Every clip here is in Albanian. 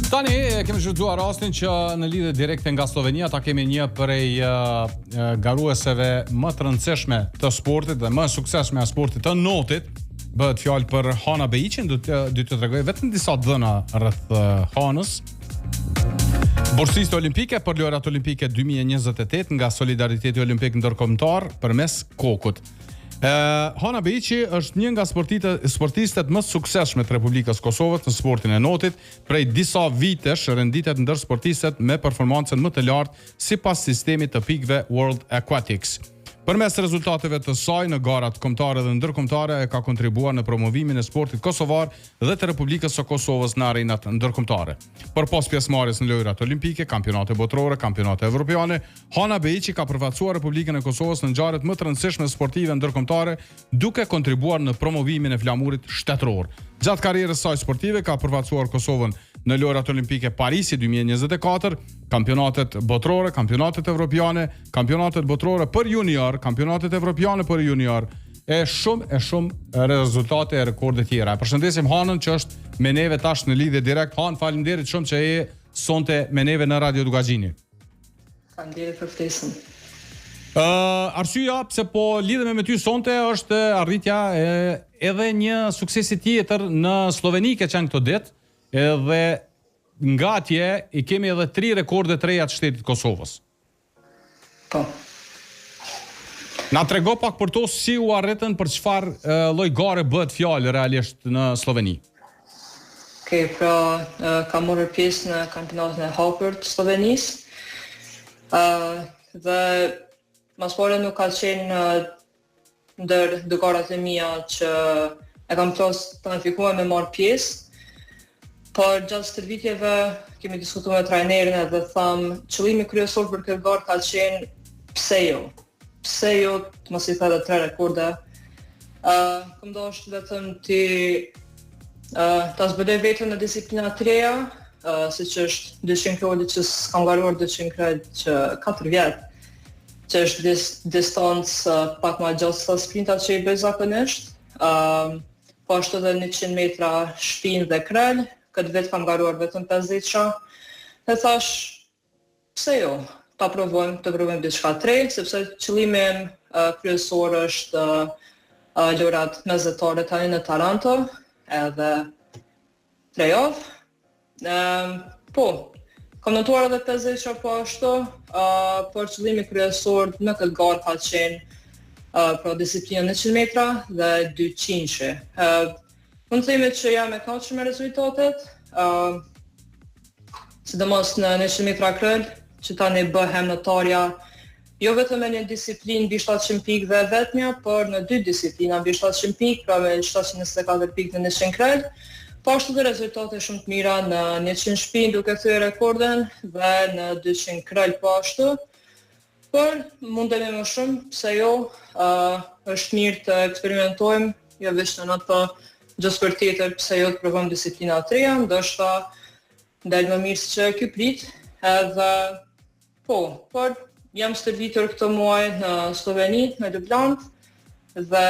Tani kemi shfrytzuar rastin që në lidhje direkte nga Slovenia ta kemi një prej garueseve më të rëndësishme të sportit dhe më suksesshme e sportit të notit. Bëhet fjalë për Hana Bejiqin, do të tregoj vetëm disa dhëna rreth Hanës. Bursiste olimpike për lojrat olimpike 2028 nga Solidariteti Olimpik Ndërkombëtar përmes Kokut. Hana Bejiqi është një nga sportistet më suksesshme të Republikës Kosovës në sportin e notit. Prej disa vitesh renditet ndër sportistet me performancën më të lartë sipas sistemit të pikëve World Aquatics. Përmes rezultateve të saj në garat kombëtare dhe ndërkombëtare e ka kontribuar në promovimin e sportit kosovar dhe të Republikës së Kosovës në arenat ndërkombëtare. Përpas pjesëmarrjes në lojrat olimpike, kampionate botërore, kampionate evropiane, Hana Bejiqi ka përfaqësuar Republikën e Kosovës në ngjarjet më të rëndësishme sportive ndërkombëtare, duke kontribuar në promovimin e flamurit shtetëror. Gjatë karrierës saj sportive ka përfaqësuar Kosovën në lojrat olimpike Parisi 2024, kampionatet botërore, kampionatet evropiane, kampionatet botërore për junior, kampionatet evropiane për junior, e shumë rezultate e rekorde tjera. Përshëndesim Hanën që është me neve tash në lidhje direkt. Han, faleminderit shumë që je sonte me neve në Radio Dugaxhini. Faleminderit për ftesën. Arsyeja pse po lidhemi me ty sonte është arritja edhe një suksesi tjetër në Sloveni ke qenë këto ditë. Edhe nga atje i kemi edhe 3 rekorde të reja të shtetit Kosovës. Po. Na trego pak për to si u arritën, për çfarë lloj gare bëhet fjalë realisht në Sloveni. Okej, pra kam marrë pjesë në kampionatin e hapur të Slovenisë. Dhe mas pore nuk ka qenë ndër garat e mia që e kam planifikuar me marrë pjesë. Por gjatë stërvitjeve kemi diskutuar me trajnerin dhe thamë qëllimi kryesor për këtë garë ka qenë pse jo. Pse jo, të mos i thënë 3 rekorde. Kam dashur vetëm ta zbuloj veten në disiplina të reja, siç është 200 kg që s'kam garuar 200 kg që 4 vjet, që është distancë pak më gjatë se sprinta që i bëj zakonisht. Po ashtu edhe 100 metra shpinë dhe krel. Këtë vetë kam garuar vetëm 50 qa. Dhe thash, pse jo, ta provojmë diçka të re, sepse qëllimi kryesor është lojrat mesdhetare tani në Taranto, edhe 3 javë. Po, kam notuar edhe 50 qa po ashtu, por qëllimi kryesor në këtë garë ka qenë pro disiplinë 100 metra dhe 200. Mund të themi që jam e kënaqur me rezultatet, sidomos në 100 metra krel, që tani bëhem notarja jo vetëm në një disiplinë mbi 700 pikë dhe vetmja, por në 2 disiplina mbi 700 pikë, pra me 724 pikë në 100 krel, po ashtu dhe rezultate shumë të mira në 100 shpinë duke thyer rekorden dhe në 200 krel po ashtu. Por mundemi më shumë, pse jo, është mirë të eksperimentojmë, jo vetëm në ato gjësë për tjetër, pse jo të provojmë disiplina të reja, ndoshta ndalë më mirë se që ky prit, edhe po, por jam stërvitur këtë muaj në Sloveni, në Ljubljana, dhe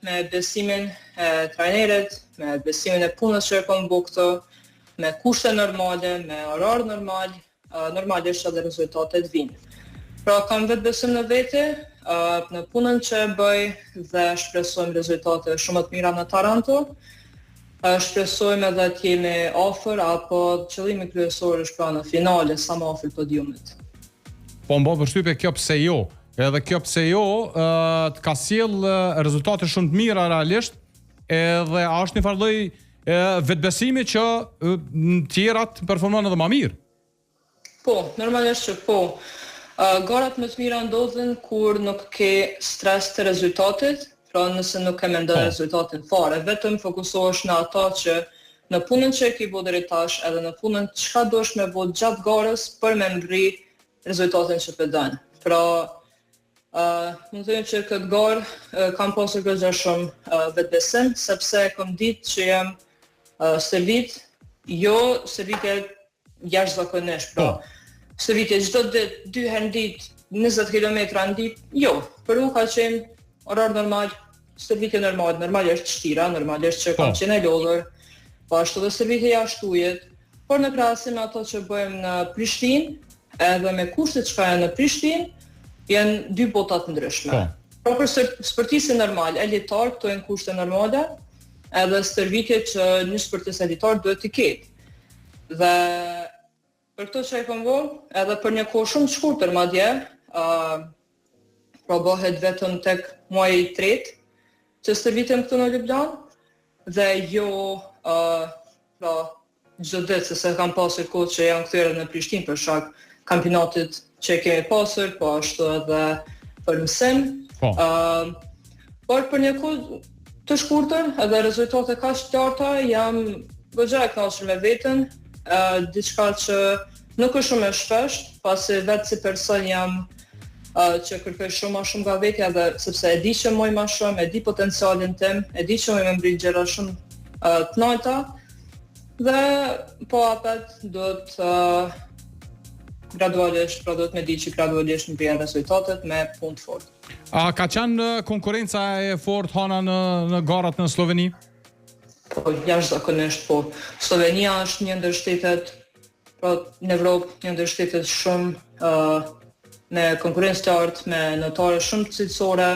me besimin e trajnerit, me besimin e punës që e kam bërë këtu, me kushte normale, me orar normal, normalisht edhe rezultatet vinë. Pra kam vetë besim në vete, në punën që e bëj dhe shpresojmë rezultate shumë të mira në Taranto. Shpresojmë edhe të jemi afër, apo qëllimi kryesor është pra në finale sa më afër podiumit. Po më bë përshtypje kjo pse jo. Edhe kjo pse jo të ka sjell rezultate shumë të mira realisht, edhe është një farë lloj vetbesimi që tjerat performojnë edhe më mirë. Po, normalisht që po. Garat më të mira ndodhin kur nuk ke stres të rezultatit, pra nëse nuk ke mendoj rezultatin fare, vetëm fokusohesh në ato që në punën që e ke bërë deri tash, edhe në punën çka dosh me bërë gjatë garës për me ngri rezultatin që pëdën. Pra, mund të them që këtë garë kam pasur goxha shumë vetbesim, sepse kam ditë që jam stërvit, jo stërvitje jashtëzakonisht, pra. Stërvitje çdo ditë, 2 herë në ditë, 20 kilometra në ditë, jo, për unë ka qenë orar normal, stërvitje normalisht shtira, normalisht që kam qenë e lodhur, po ashtu dhe stërvitje jashtë ujit, por në krahasim me ato që bëjmë në Prishtinë, edhe me kushtet që janë në Prishtinë, janë dy bota të ndryshme. Por për sportistin normal, elitar, këto janë kushte normale, edhe stërvitje që një sportist elitar duhet të ketë. Dhe për këto që e kam vënë, edhe për një kohë shumë të shkurtër madje, pra bëhet vetëm tek muaji i tretë që stërvitem këtu në Ljubljanë, dhe jo pra çdo ditë, se kam pasur kohë që janë kthyer në Prishtinë për shkak kampionatit që kemi pasur, po ashtu edhe për mësim. Por për një kohë të shkurtër edhe rezultate kaq të larta, jam goxha e kënaqur me veten, diçka që nuk është shumë e shpeshtë, pasi vetë si person jam që kërkoj shumë ma shumë nga vetja, dhe sepse e di që moj ma shumë, e di potencialin tim, e di që moj me mbrit gjëra shumë të najta, dhe po apet do të gradualisht, pra do të me di që gradualisht në bjen rezultatet me punë të fort. A ka qenë konkurenca e fort Hana në garat në Sloveni? Po, jashtëzakonisht po. Slovenia është një ndër shtetet, pra në Evropë, një ndër shtetet shumë me konkurrencë të artë, me notare shumë të cilësore.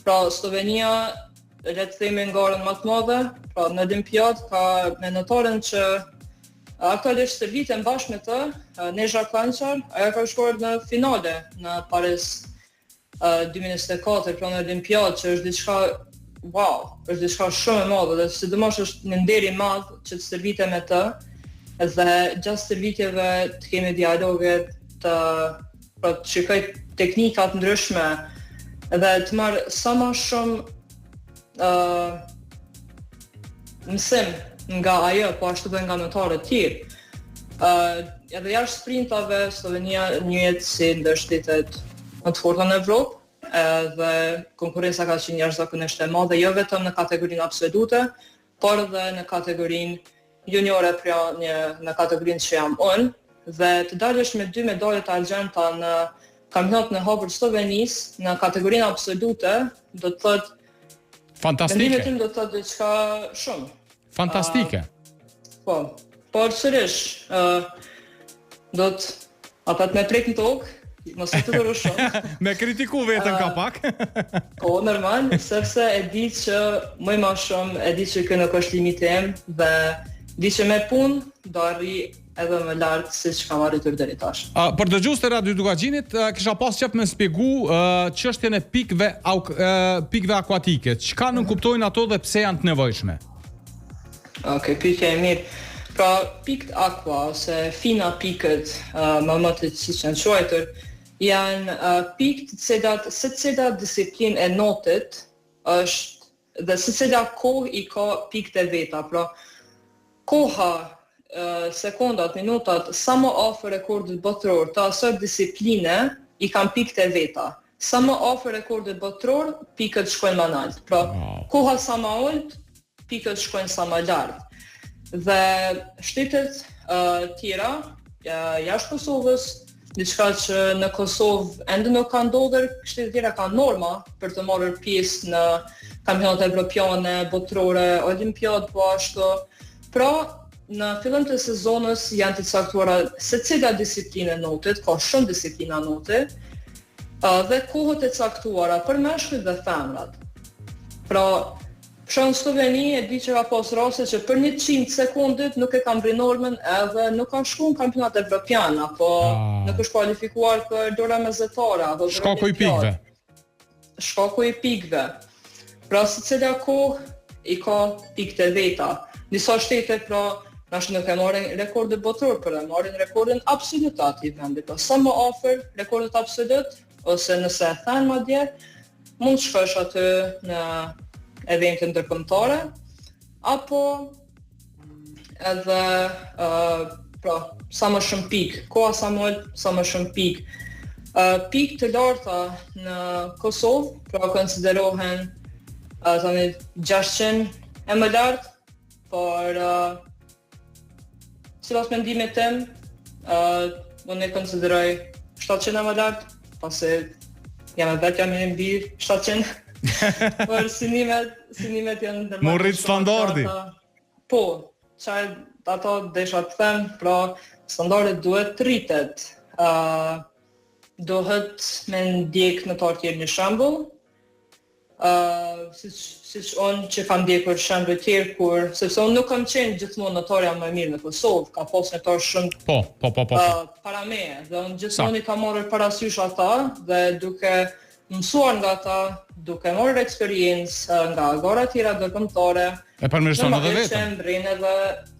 Pra Slovenia, le të themi në garën më të madhe, pra në Olimpiadë ka me notaren që aktualisht stërvitem bashkë me të, Nezha Klançar, ajo ka shkuar në finale në Paris 2024, pra në Olimpiadë, që është diçka është diçka shumë e madhe, dhe sidomos është një nder i madh që të stërvitem me të, dhe gjatë stërvitjeve të kemi dialoge, të shikoj teknika të ndryshme, dhe të marr sa më shumë mësim nga ajo, po ashtu dhe nga notarët të tjerë. Edhe jashtë sprintave, Slovenia njihet si ndër shtetet më të forta në Evropë, dhe konkurenca ka qenë jashtëzakonisht e madhe, jo vetëm në kategorinë absolute, por edhe në kategorinë juniore, pra në kategorinë që jam unë, dhe të dalësh me 2 medalje të argjenta në kampionatin e hapur të Slovenisë në kategorinë absolute, do të thotë fantastike. Mendimin tim do të thotë diçka shumë. Fantastike. Po, por sërish, do të me prek në tokë, mos e të dërru shumë. Me kritiku vetën ka pak. Po, normal, sepse e di që më ma shumë, e di që kjo nuk është limiti im, dhe di që me punë do arri edhe më lartë si që kam arritur deri tash. Për dëgjues të Radio Dugaxhinit, kisha pas qef me shpjegu çështjen e pikëve akuatike. Çka nuk kuptojnë ato dhe pse janë të nevojshme? Okej, pyetja e mirë. Pra, pikët aqua, ose fina pikët, më të siç janë quajtur, janë pikë të cilat secila disiplinë e notit është dhe secila kohë i ka pikët e veta. Pra, koha, sekondat, minutat, sa më afër rekordit botëror të asaj disipline i kanë pikët e veta. Sa më afër rekordit botëror, pikët shkojnë më lart. Pra, koha sa më ulët, pikët shkojnë sa më lart. Dhe shtetet tjera jashtë Kosovës, diçka që në Kosovë ende nuk ka ndodhur, shtetet tjera kanë norma për të marrë pjesë në kampionate evropiane, botërore, olimpiadë, po ashtu. Pra, në fillim të sezonës janë të caktuara secila disiplinë e notit, ka shumë disiplina notit, dhe kohët e caktuara për meshkujt dhe femrat. Pra, në Sloveni e di që ka pas raste që për 100 sekundit nuk e kam bërë normën, edhe nuk kanë shkuar në kampionat evropian, apo nuk është kualifikuar për dora mezetare, apo shkaku i pikëve. Shkaku i pikëve. Pra secila kohë i ka pikët e veta. Disa shtete pra nuk e marrin rekordin botror, por e marrin rekordin absolut të atij vendi. Pra sa më afër rekordit absolut, ose nëse e thënë madje, mund të shkosh aty në evente ndërkombëtare, apo edhe pra sa më shumë pikë, koha sa më shumë pikë. Pikë të larta në Kosovë, pra konsiderohen tani 600 e më lartë, por sipas mendimit tim, unë e konsideroj 700 e më lartë, pasi jam e mbi 700. Por synimet janë ndërmarrë. Morrit standardi. Po, çfarë ato desha të them, pra standardet duhet të rritet. Dohet me ndjek në të tjerë një shembull, siç unë që kam ndjekur shembull tjerë sepse unë nuk kam qenë gjithmonë notarja më e mirë në Kosovë, ka pas notar shumë para meje, dhe unë gjithmonë i kam marrë parasysh ata dhe duke mësuar nga ata, duke marrë eksperiencë nga gara tjera dërkombëtare, e përmirëson edhe vetëm.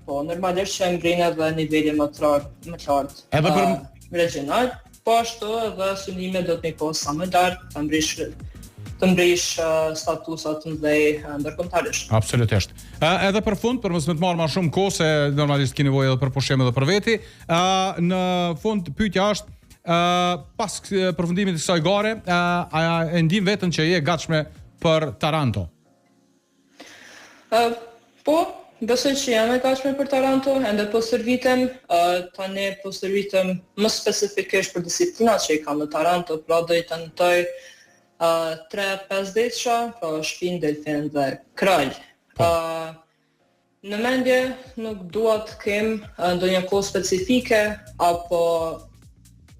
Normalisht që mbrin edhe niveli më të lartë. Edhe për regional, po ashtu edhe synime do të më sa më lart të mbrish statusat të mëdhej ndërkombëtarisht. Absolutisht. Edhe për fund, për mos më të marr më shumë kohë se normalisht keni nevojë edhe për pushim edhe për veti, në fund pyetja është pas përfundimit të kësaj gare, a e ndin veten që je gatshme për Taranto? Po, besoj që jam e gatshme për Taranto, ende po stërvitem, tani po stërvitem më specifikisht për disiplinat që i kam në Taranto, pra do i tentoj 3-5 ditësha, pra shpinë, delfin dhe krall. Në mendje nuk dua të kem ndonjë kohë specifike apo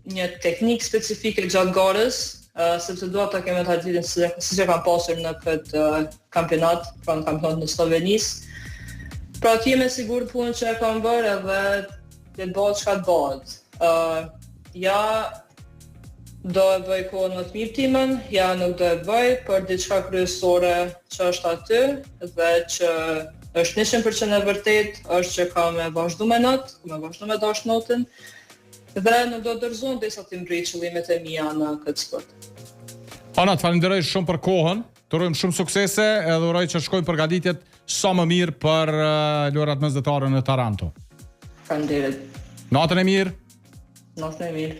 një teknikë specifike gjatë garës, sepse dua ta kem mentalitetin si që kam pasur në këtë kampionat, pra në kampionat në Slovenisë. Pra ti me sigur punën që e kam bërë edhe të bëhet çka të bëhet. Ja do e bëj kohën më të mirë timën, ja nuk do e bëj për diçka kryesore që është aty dhe që është 100% e vërtet, është që ka me vazhdu me natë, ka me vazhdu me dash notën, dhe nuk do të dërzon derisa të mbrit qëllimet e mia në këtë sport. Ana, të falenderoj shumë për kohën, të urojmë shumë suksese edhe uroj që shkojmë përgatitjet sa më mirë për lojrat mesdhetare në Taranto. Faleminderit. Natën e mirë. Natën e mirë.